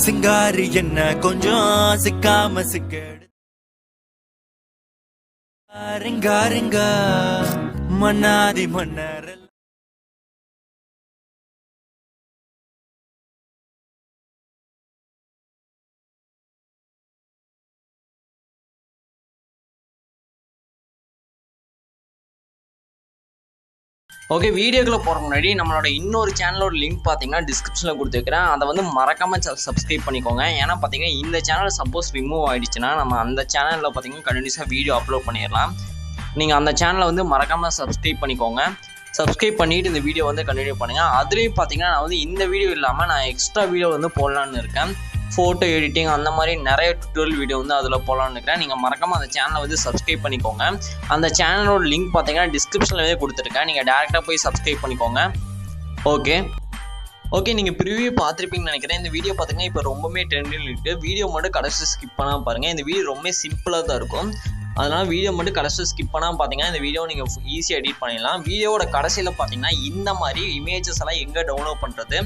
சிங்காரி என்ன கொஞ்சம் சிக்காம சிக்கெடு ரிங்கா மன்னாதி மன்னர் ஓகே, வீடியோக்குள்ள போகிற முன்னாடி நம்மளோட இன்னொரு சேனலோட லிங்க் பார்த்தீங்கன்னா டிஸ்கிரிப்ஷனில் கொடுத்துருக்கிறேன். அதை வந்து மறக்காமல் சப்ஸ்கிரைப் பண்ணிக்கோங்க. ஏன்னா பார்த்தீங்கன்னா இந்த சேனல் சப்போஸ் ரிமூவ் ஆகிடுச்சுன்னா நம்ம அந்த சேனலில் பார்த்தீங்கன்னா கண்டினியூஸாக வீடியோ அப்லோட் பண்ணிடலாம். நீங்கள் அந்த சேனலை வந்து மறக்காமல் சப்ஸ்கிரைப் பண்ணிக்கோங்க. சப்ஸ்கிரைப் பண்ணிவிட்டு இந்த வீடியோ வந்து கண்டினியூ பண்ணுங்கள். அதுலேயும் பார்த்தீங்கன்னா நான் வந்து இந்த வீடியோ இல்லாமல் நான் எக்ஸ்ட்ரா வீடியோ வந்து போடலான்னு இருக்கேன். ஃபோட்டோ எடிட்டிங் அந்த மாதிரி நிறைய டுட்டோரியல் வீடியோ வந்து அதில் போகலான்னு இருக்கிறேன். நீங்கள் மறக்காமல் அந்த சேனலை வந்து சப்ஸ்கிரைப் பண்ணிக்கோங்க. அந்த சேனலோட லிங்க் பார்த்தீங்கன்னா டிஸ்கிரிப்ஷன்லேயே கொடுத்துருக்கேன். நீங்கள் டேரெக்டாக போய் சப்ஸ்கிரைப் பண்ணிக்கோங்க. ஓகே, நீங்கள் ப்ரிவியூ பார்த்துருப்பீங்கன்னு நினைக்கிறேன். இந்த வீடியோ பார்த்தீங்கன்னா இப்போ ரொம்பவே ட்ரெண்டில் இருக்குது. வீடியோ மட்டும் கடைசி ஸ்கிப் பண்ணாமல் பாருங்கள். இந்த வீடியோ ரொம்ப சிம்பிளாக தான் இருக்கும். அதனால் வீடியோ மட்டும் கடைசி ஸ்கிப் பண்ணாமல் பார்த்தீங்கன்னா இந்த வீடியோ நீங்கள் ஈஸியாக எடிட் பண்ணிடலாம். வீடியோவோட கடைசியில் பார்த்தீங்கன்னா இந்த மாதிரி இமேஜஸ் எல்லாம் எங்கே டவுன்லோட் பண்ணுறது,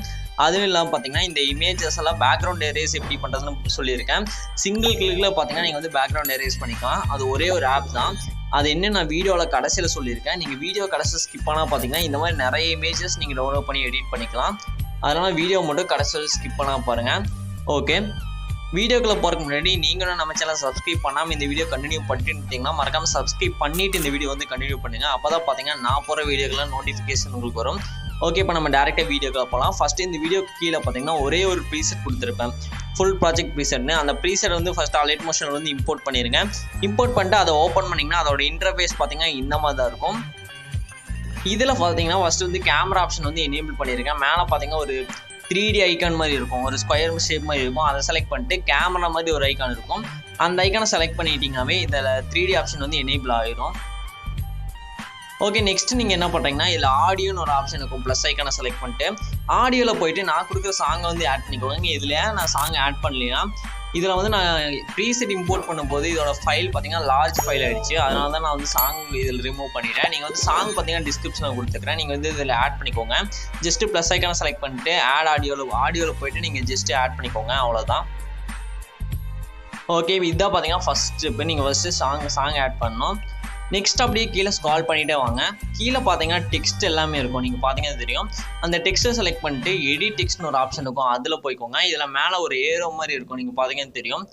அதுவும் இல்லாமல் பார்த்தீங்கன்னா இந்த இமேஜஸ் எல்லாம் பேக்ரவுண்ட் எரேஸ் எப்படி பண்ணுறதுன்னு சொல்லியிருக்கேன். சிங்கிள் கிளிக்கில் பார்த்தீங்கன்னா நீங்கள் வந்து பேக்ரவுண்ட் எரேஸ் பண்ணிக்கலாம். அது ஒரே ஒரு ஆப் தான். அது என்ன நான் வீடியோவில் கடைசியில் சொல்லியிருக்கேன். நீங்கள் வீடியோ கடைசியில் ஸ்கிப் பண்ணால் பார்த்தீங்கன்னா இந்த மாதிரி நிறைய இமேஜஸ் நீங்கள் டவுன்லோட் பண்ணி எடிட் பண்ணிக்கலாம். அதனால் வீடியோ மட்டும் கடைசியில் ஸ்கிப் பண்ணாமல் பாருங்கள். ஓகே, வீடியோக்குள்ளே போகிறதுக்கு முன்னாடி நீங்களும் நம்ம சேனல் சப்ஸ்கிரைப் பண்ணாமல் இந்த வீடியோ கண்டினியூ பண்ணிட்டீங்கன்னா மறக்காமல் சப்ஸ்கிரைப் பண்ணிவிட்டு இந்த வீடியோ வந்து கண்டினியூ பண்ணுங்கள். அப்போ தான் பார்த்தீங்கன்னா நான் போகிற வீடியோக்கெல்லாம் நோட்டிஃபிகேஷன் உங்களுக்கு வரும். ஓகே, இப்போ நம்ம டேரெக்டாக வீடியோக்குள்ள போகலாம். ஃபஸ்ட்டு இந்த வீடியோ கீழே பார்த்தீங்கன்னா ஒரே ஒரு ப்ரீசெட் கொடுத்துருப்பேன், ஃபுல் ப்ராஜெக்ட் ப்ரீசெட்னு. அந்த ப்ரீசெட் வந்து ஃபஸ்ட்டு அலைட் மோஷனில் வந்து இம்போர்ட் பண்ணிடுங்க. இம்போர்ட் பண்ணிட்டு அதை ஓப்பன் பண்ணிங்கன்னா அதோட இன்டர்ஃபேஸ் பார்த்தீங்கன்னா இந்த மாதிரி தான் இருக்கும். இதில் பார்த்தீங்கன்னா ஃபஸ்ட்டு வந்து கேமரா ஆப்ஷன் வந்து எனேபிள் பண்ணியிருக்கேன். மேலே பார்த்தீங்கன்னா ஒரு 3D ஐக்கான் மாதிரி இருக்கும், ஒரு ஸ்கொயர் ஷேப் மாதிரி இருக்கும். அதை செலக்ட் பண்ணிட்டு கேமரா மாதிரி ஒரு ஐக்கான் இருக்கும். அந்த ஐக்கானை செலக்ட் பண்ணிட்டீங்கன்னாவே இதில் 3D ஆப்ஷன் வந்து எனேபிள் ஆகிடும். ஓகே, நெக்ஸ்ட் நீங்கள் என்ன பண்ணுறீங்கன்னா இதில் ஆடியோன்னு ஒரு ஆப்ஷன் இருக்கும். ப்ளஸ் ஐக்கானை செலக்ட் பண்ணிட்டு ஆடியோவில் போயிட்டு நான் கொடுக்குற சாங்கை வந்து ஆட் பண்ணிக்கோங்க. இதில் நான் சாங் ஆட் பண்ணலைன்னா இதில் வந்து நான் ப்ரீசெட் இம்போர்ட் பண்ணும்போது இதோட ஃபைல் பார்த்தீங்கன்னா லார்ஜ் ஃபைல் ஆகிடுச்சு. அதனால தான் நான் வந்து சாங் இதில் ரிமூவ் பண்ணிட்டேன். நீங்கள் வந்து சாங் பார்த்தீங்கன்னா டிஸ்கிரிப்ஷனில் கொடுத்துருக்கிறேன். நீங்கள் வந்து இதில் ஆட் பண்ணிக்கோங்க. ஜஸ்ட்டு ப்ளஸ் ஐக்கானை செலக்ட் பண்ணிட்டு ஆட் ஆடியோவில் போயிட்டு நீங்கள் ஜஸ்ட்டு ஆட் பண்ணிக்கோங்க, அவ்வளோதான். ஓகே, இதுதான் பார்த்தீங்கன்னா ஃபஸ்ட் ஸ்டெப்பு. நீங்கள் ஃபஸ்ட்டு சாங் ஆட் பண்ணணும். நெக்ஸ்ட் அப்படியே கீழே ஸ்க்ரால் பண்ணிகிட்டே வாங்க. கீழே பார்த்தீங்கன்னா டெக்ஸ்ட் எல்லாமே இருக்கும். நீங்கள் பார்த்தீங்கன்னா தெரியும். அந்த டெக்ஸ்ட்டை செலக்ட் பண்ணிட்டு எடிட் டெக்ஸ்ட்னு ஒரு ஆப்ஷன் இருக்கும், அதில் போய்க்கோங்க. இதில் மேலே ஒரு ஏரோ மாதிரி இருக்கும், நீங்கள் பார்த்தீங்கன்னா தெரியும்.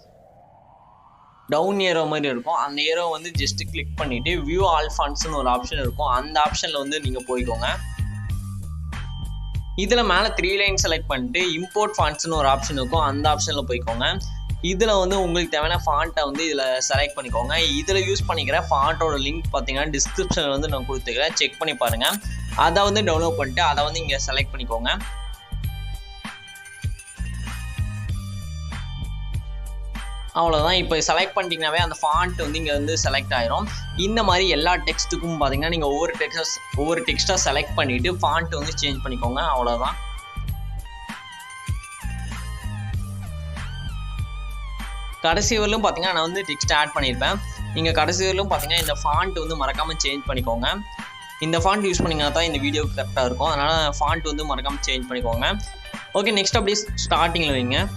டவுன் ஏரோ மாதிரி இருக்கும். அந்த ஏரோ வந்து ஜஸ்ட் கிளிக் பண்ணிவிட்டு வியூ ஆல் ஃபாண்ட்ஸ்னு ஒரு ஆப்ஷன் இருக்கும். அந்த ஆப்ஷனில் வந்து நீங்கள் போய்க்கோங்க. இதில் மேலே 3 லைன் செலக்ட் பண்ணிட்டு இம்போர்ட் ஃபாண்ட்ஸ்னு ஒரு ஆப்ஷன் இருக்கும். அந்த ஆப்ஷனில் போய்க்கோங்க. இதில் வந்து உங்களுக்கு தேவையான ஃபாண்ட்டை வந்து இதில் செலக்ட் பண்ணிக்கோங்க. இதில் யூஸ் பண்ணிக்கிற ஃபாண்ட்டோட லிங்க் பார்த்தீங்கன்னா டிஸ்கிரிப்ஷனில் வந்து நான் கொடுத்துக்கிறேன், செக் பண்ணி பாருங்கள். அதை வந்து டவுன்லோட் பண்ணிட்டு அதை வந்து இங்கே செலக்ட் பண்ணிக்கோங்க. அவ்வளோதான். இப்போ செலக்ட் பண்ணிட்டீங்கன்னாவே அந்த ஃபாண்ட் வந்து இங்கே வந்து செலக்ட் ஆயிரும். இந்த மாதிரி எல்லா டெக்ஸ்ட்டுக்கும் பார்த்தீங்கன்னா நீங்கள் ஒவ்வொரு டெக்ஸ்ட்டாக செலக்ட் பண்ணிவிட்டு ஃபாண்ட் வந்து சேஞ்ச் பண்ணிக்கோங்க, அவ்வளோதான். கடைசி வரலும் பார்த்தீங்கன்னா நான் வந்து டெக்ஸ்ட் ஆட் பண்ணியிருப்பேன். நீங்கள் கடைசி வரலும் பார்த்தீங்கன்னா இந்த ஃபாண்ட் வந்து மறக்காமல் சேஞ்ச் பண்ணிக்கோங்க. இந்த ஃபாண்ட் யூஸ் பண்ணிங்கன்னா தான் இந்த வீடியோ கரெக்டாக இருக்கும். அதனால் ஃபாண்ட் வந்து மறக்காமல் சேஞ்ச் பண்ணிக்கோங்க. ஓகே, நெக்ஸ்ட் அப்படியே ஸ்டார்டிங்கில் வைங்க.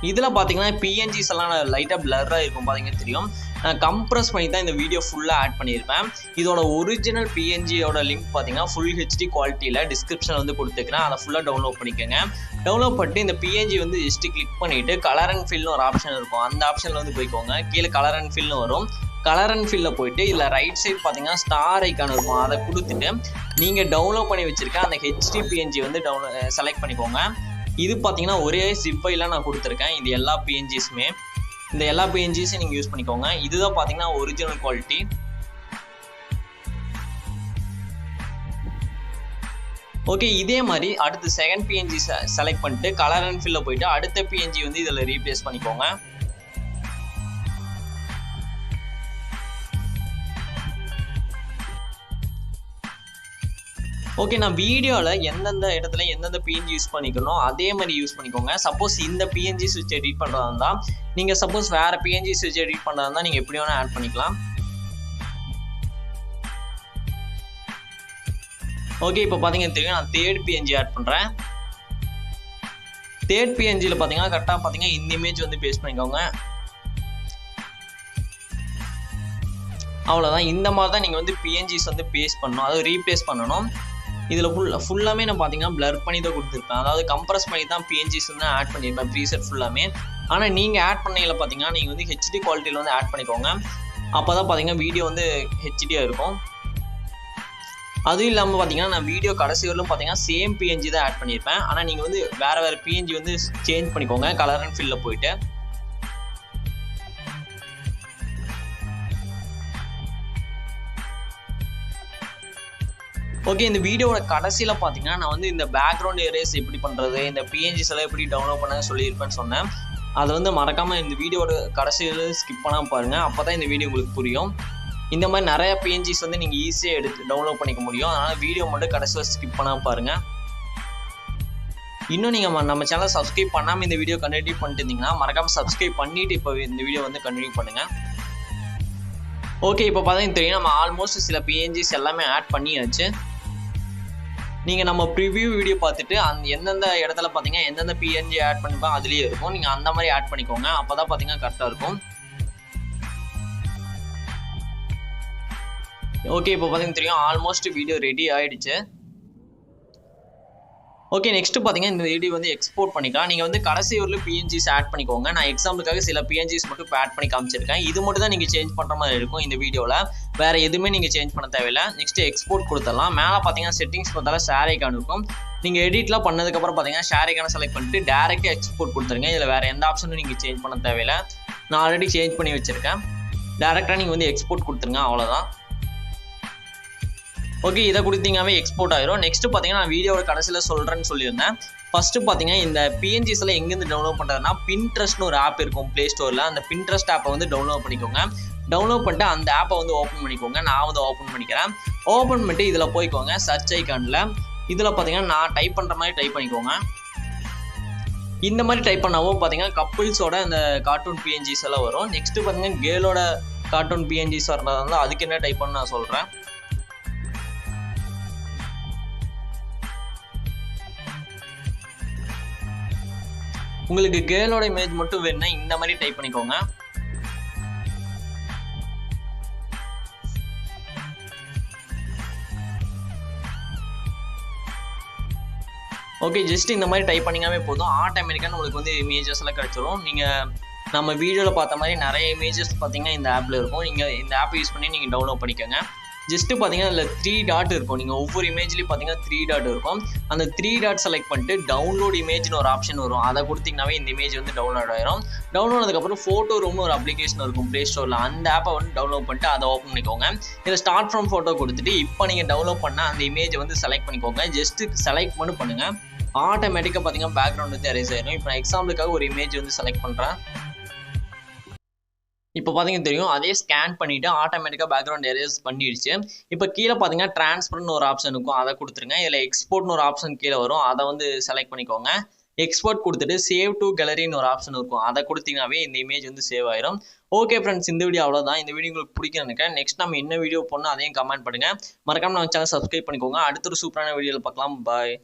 இதில் பார்த்தீங்கன்னா பிஎன்ஜிஸ் எல்லாம் லைட்டாக பிளர்ராக இருக்கும், பார்த்தீங்கன்னா தெரியும். நான் கம்ப்ரஸ் பண்ணி தான் இந்த வீடியோ ஃபுல்லாக ஆட் பண்ணியிருப்பேன். இதோட ஒரிஜினல் பிஎன்ஜியோட லிங்க் பார்த்தீங்கன்னா ஃபுல் ஹெச்டி குவாலிட்டியில் டிஸ்கிரிப்ஷனில் வந்து கொடுத்துக்கிறேன். அதை ஃபுல்லாக டவுன்லோட் பண்ணிக்கோங்க. டவுன்லோட் பண்ணிட்டு இந்த பிஎன்ஜி வந்து ஜஸ்ட்டு கிளிக் பண்ணிவிட்டு கலர் அண்ட் ஃபில்னு ஒரு ஆப்ஷன் இருக்கும். அந்த ஆப்ஷனில் வந்து போய்க்கோங்க. கீழே கலர் அண்ட் ஃபில்னு வரும். கலர் அண்ட் ஃபில்லில் போயிட்டு இதில் ரைட் சைட் பார்த்தீங்கன்னா ஸ்டார் ஐக்கான் இருக்கும். அதை கொடுத்துட்டு நீங்கள் டவுன்லோட் பண்ணி வச்சுருக்க அந்த ஹெச்டி பிஎன்ஜி வந்து செலக்ட் பண்ணிக்கோங்க. இது பார்த்தீங்கன்னா ஒரே ஜிப் ஃபைலாக நான் கொடுத்துருக்கேன். இது எல்லா பிஎன்ஜிஸுமே இந்த எல்லா பிஎன்ஜிஸையும் நீங்கள் யூஸ் பண்ணிக்கோங்க. இதுதான் பார்த்தீங்கன்னா ஒரிஜினல் குவாலிட்டி. ஓகே, இதே மாதிரி அடுத்து செகண்ட் பிஎன்ஜி செலக்ட் பண்ணிட்டு கலர் அண்ட் ஃபில்ல போயிட்டு அடுத்த பிஎன்ஜி வந்து இதில் ரீப்ளேஸ் பண்ணிக்கோங்க. ஓகே, நான் வீடியோவில் எந்தெந்த இடத்துல எந்தெந்த பிஎன்ஜி யூஸ் பண்ணிக்கணும் அதே மாதிரி யூஸ் பண்ணிக்கோங்க. சப்போஸ் இந்த பிஎன்ஜி ஸ்விட்ச் எடிட் பண்ணுறதா இருந்தால் நீங்கள் சப்போஸ் வேறு பிஎன்ஜி ஸ்விட்ச் எடிட் பண்ணுறதா இருந்தால் நீங்கள் எப்படி வேணால் ஆட் பண்ணிக்கலாம். ஓகே, இப்போ பார்த்தீங்கன்னா தெரியும் நான் தேர்ட் பிஎன்ஜி ஆட் பண்ணுறேன். தேர்ட் பிஎன்ஜியில் பார்த்தீங்கன்னா கரெக்டாக பார்த்தீங்கன்னா இந்த இமேஜ் வந்து பேஸ்ட் பண்ணிக்கோங்க. அவ்வளோதான். இந்த மாதிரி தான் நீங்கள் வந்து பிஎன்ஜிஸ் வந்து பேஸ்ட் பண்ணணும், அதாவது ரீப்ளேஸ் பண்ணணும். இதில் ஃபுல்லாமே நான் பார்த்தீங்கன்னா பிளர் பண்ணி தான் கொடுத்துருப்பேன், அதாவது கம்ப்ரஸ் பண்ணி தான் பிஎன்ஜிஸ் வந்து ஆட் பண்ணியிருப்பேன் ப்ரீசெட் ஃபுல்லாமே. ஆனால் நீங்கள் ஆட் பண்ணையில் பார்த்தீங்கன்னா நீங்கள் வந்து ஹெச்டி குவாலிட்டியில் வந்து ஆட் பண்ணிக்கோங்க. அப்போ தான் பார்த்தீங்கன்னா வீடியோ வந்து ஹெச்டியாக இருக்கும். அதுவும் இல்லாமல் பார்த்தீங்கன்னா நான் வீடியோ கடைசி வரலும் பார்த்தீங்கன்னா சேம் பிஎன்ஜி தான் ஆட் பண்ணியிருப்பேன். ஆனால் நீங்கள் வந்து வேறு பிஎன்ஜி வந்து சேஞ்ச் பண்ணிக்கோங்க கலர் அண்ட் ஃபில்லில் போயிட்டு. ஓகே, இந்த வீடியோவோட கடைசியில் பார்த்தீங்கன்னா நான் வந்து இந்த பேக்ரவுண்ட் எரேஸ் எப்படி பண்ணுறது, இந்த பிஎன்ஜிஸ் எல்லாம் எப்படி டவுன்லோட் பண்ண சொல்லியிருப்பேன்னு சொன்னேன். அதை வந்து மறக்காமல் இந்த வீடியோட கடைசியில் ஸ்கிப் பண்ணாமல் பாருங்கள், அப்போ தான் இந்த வீடியோ உங்களுக்கு புரியும். இந்த மாதிரி நிறைய பிஎன்ஜிஸ் வந்து நீங்கள் ஈஸியாக எடுத்து டவுன்லோட் பண்ணிக்க முடியும். அதனால் வீடியோ மட்டும் கடைசியில் ஸ்கிப் பண்ணாமல் பாருங்கள். இன்னும் நீங்கள் நம்ம சேனலை சப்ஸ்கிரைப் பண்ணாமல் இந்த வீடியோ கண்டினியூ பண்ணிட்டு இருந்தீங்கன்னா மறக்காமல் சப்ஸ்கிரைப் பண்ணிவிட்டு இப்போ இந்த வீடியோ வந்து கண்டினியூ பண்ணுங்கள். ஓகே, இப்போ பார்த்தீங்கன்னா தெரியும் நம்ம ஆல்மோஸ்ட் சில பிஎன்ஜிஸ் எல்லாமே ஆட் பண்ணியாச்சு. நீங்கள் நம்ம ப்ரிவியூ வீடியோ பார்த்துட்டு எந்தெந்த இடத்துல பார்த்தீங்கன்னா எந்தெந்த பிஎன்ஜி ஆட் பண்ணிப்போம் அதுலேயே இருக்கும். நீங்கள் அந்த மாதிரி ஆட் பண்ணிக்கோங்க, அப்போ தான் பார்த்தீங்கன்னா கரெக்டாக இருக்கும். ஓகே, இப்போ பார்த்தீங்கன்னா தெரியும் ஆல்மோஸ்ட் வீடியோ ரெடி ஆகிடுச்சு. ஓகே, நெக்ஸ்ட்டு பார்த்தீங்கன்னா இந்த வீடியோ வந்து எக்ஸ்போர்ட் பண்ணிக்கலாம். நீங்கள் வந்து கடைசி ஒரு பிஎன்ஜிஸ் ஆட் பண்ணிக்கோங்க. நான் எக்ஸாம்பிளுக்காக சில பிஎன்ஜிஸ் மட்டும் இப்போ ஆட் பண்ணி காமிச்சிருக்கேன். இது மட்டும் தான் நீங்கள் சேஞ்ச் பண்ணுற மாதிரி இருக்கும் இந்த வீடியோவில். வேறு எதுவுமே நீங்கள் சேஞ்ச் பண்ண தேவையில்லை. நெக்ஸ்ட்டு எக்ஸ்போர்ட் கொடுத்துடலாம். மேலே பார்த்தீங்கன்னா செட்டிங்ஸ் பார்த்தாலும் ஷேர் ஐக்கான் இருக்கும். நீங்கள் எடிட்லாம் பண்ணதுக்கப்புறம் பார்த்தீங்கன்னா ஷேர் ஐக்கானை செலக்ட் பண்ணிட்டு டேரெக்டாக எக்ஸ்போர்ட் கொடுத்துருங்க. இதில் வேறு எந்த ஆப்ஷனும் நீங்கள் சேஞ்ச் பண்ண தேவையில்லை. நான் ஆல்ரெடி சேஞ்ச் பண்ணி வச்சுருக்கேன். டேரெக்டாக நீங்கள் வந்து எக்ஸ்போர்ட் கொடுத்துருங்க, அவ்வளோதான். ஓகே, இதை கொடுத்தீங்கன்னாவே எக்ஸ்போர்ட் ஆயிரும். நெக்ஸ்ட்டு பார்த்தீங்கன்னா நான் வீடியோட கடைசியில் சொல்கிறேன்னு சொல்லியிருந்தேன். ஃபஸ்ட்டு பார்த்தீங்கன்னா இந்த பிஎன்ஜிஸில் எங்கேருந்து டவுன்லோட் பண்ணுறதுனா பின்ட்ரெஸ்ட்னு ஒரு ஆப் இருக்கும் ப்ளே ஸ்டோரில். அந்த பின்ட்ரெஸ்ட் ஆப்பை வந்து டவுன்லோட் பண்ணிக்கோங்க. டவுன்லோட் பண்ணிட்டு அந்த ஆப்பை வந்து ஓப்பன் பண்ணிக்கோங்க. நான் வந்து ஓப்பன் பண்ணிக்கிறேன். ஓப்பன் பண்ணிட்டு இதில் போய்க்கோங்க சர்ச் ஐக்கானில். இதில் பார்த்தீங்கன்னா நான் டைப் பண்ணுற மாதிரி டைப் பண்ணிக்கோங்க. இந்த மாதிரி டைப் பண்ணாவும் பார்த்தீங்கன்னா கப்புள்ஸோட இந்த கார்ட்டூன் பிஎன்ஜிஸ் எல்லாம் வரும். நெக்ஸ்ட்டு பார்த்தீங்கன்னா கேர்ளோட கார்ட்டூன் பிஎன்ஜிஸ் வரதுனால அதுக்கு என்ன டைப் பண்ண நான் சொல்கிறேன். உங்களுக்கு கேர்ளோட இமேஜ் மட்டும் வேணும்னா இந்த மாதிரி டைப் பண்ணிக்கோங்க. ஓகே, ஜஸ்ட் இந்த மாதிரி டைப் பண்ணிங்கனாவே போதும். ஆட்டோமேட்டிக்காக உங்களுக்கு வந்து இமேஜஸ் எல்லாம் கிடச்சிரும். நீங்கள் நம்ம வீடியோவில் பார்த்த மாதிரி நிறைய இமேஜஸ் பார்த்தீங்கன்னா இந்த ஆப்பில் இருக்கும். நீங்கள் இந்த ஆப் யூஸ் பண்ணி நீங்கள் டவுன்லோட் பண்ணிக்கோங்க. ஜஸ்ட்டு பார்த்தீங்கன்னா அதில் 3 டாட் இருக்கும். நீங்கள் ஒவ்வொரு இமேஜ்லேயும் பார்த்தீங்கன்னா 3 டாட் இருக்கும். அந்த 3 டாட் செலக்ட் பண்ணிட்டு டவுன்லோட் இமேஜ்னு ஒரு ஆப்ஷன் வரும். அதை கொடுத்தீங்கன்னாவே இந்த இமேஜ் வந்து டவுன்லோட் ஆயிரும். டவுன்லோட் ஆனதுக்கப்புறம் ஃபோட்டோ ரூம்னு ஒரு அப்ளிகேஷன் இருக்கும் ப்ளே ஸ்டோரில். அந்த ஆப்பை வந்து டவுன்லோட் பண்ணிட்டு அதை ஓப்பன் பண்ணிக்கோங்க. இதில் ஸ்டார்ட் ஃப்ரம் ஃபோட்டோ கொடுத்துட்டு இப்போ நீங்கள் டவுன்லோட் பண்ண அந்த இமேஜை வந்து செலக்ட் பண்ணிக்கோங்க. ஜஸ்ட்டு செலக்ட் மட்டும் பண்ணுங்கள். ஆட்டோமேட்டிக்காக பார்த்தீங்கன்னா பேக்ரவுண்ட் வந்து எரேஸ் ஆயிடும். இப்போ நான் எக்ஸாம்பிளுக்காக ஒரு இமேஜ் வந்து செலக்ட் பண்ணுறேன். இப்போ பார்த்தீங்கன்னா தெரியும் அதே ஸ்கேன் பண்ணிவிட்டு ஆட்டோமேட்டிக்காக பேக்ரவுண்ட் எரேஸ் பண்ணிடுச்சு. இப்போ கீழே பார்த்தீங்கன்னா ட்ரான்ஸ்பர்னு ஒரு ஆப்ஷன் இருக்கும், அதை கொடுத்துருங்க. இதில் எக்ஸ்போர்ட்னு ஒரு ஆப்ஷன் கீழே வரும், அதை வந்து செலக்ட் பண்ணிக்கோங்க. எக்ஸ்போர்ட் கொடுத்துட்டு சேவ் டு கேலரின்னு ஒரு ஆப்ஷன் இருக்கும், அதை கொடுத்தீங்கன்னாவே இந்த இமேஜ் வந்து சேவ் ஆயிரும். ஓகே ஃப்ரெண்ட்ஸ், இந்த வீடியோ அவ்வளோதான். இந்த வீடியோ உங்களுக்கு பிடிக்கும் நினைக்கிறேன். நெக்ஸ்ட் நம்ம என்ன வீடியோ போடணும் அதையும் கமெண்ட் பண்ணுங்கள். மறக்காம நம்ம சேனல் சப்ஸ்கிரைப் பண்ணிக்கோங்க. அடுத்த ஒரு சூப்பரான வீடியோவில் பார்க்கலாம். பாய்.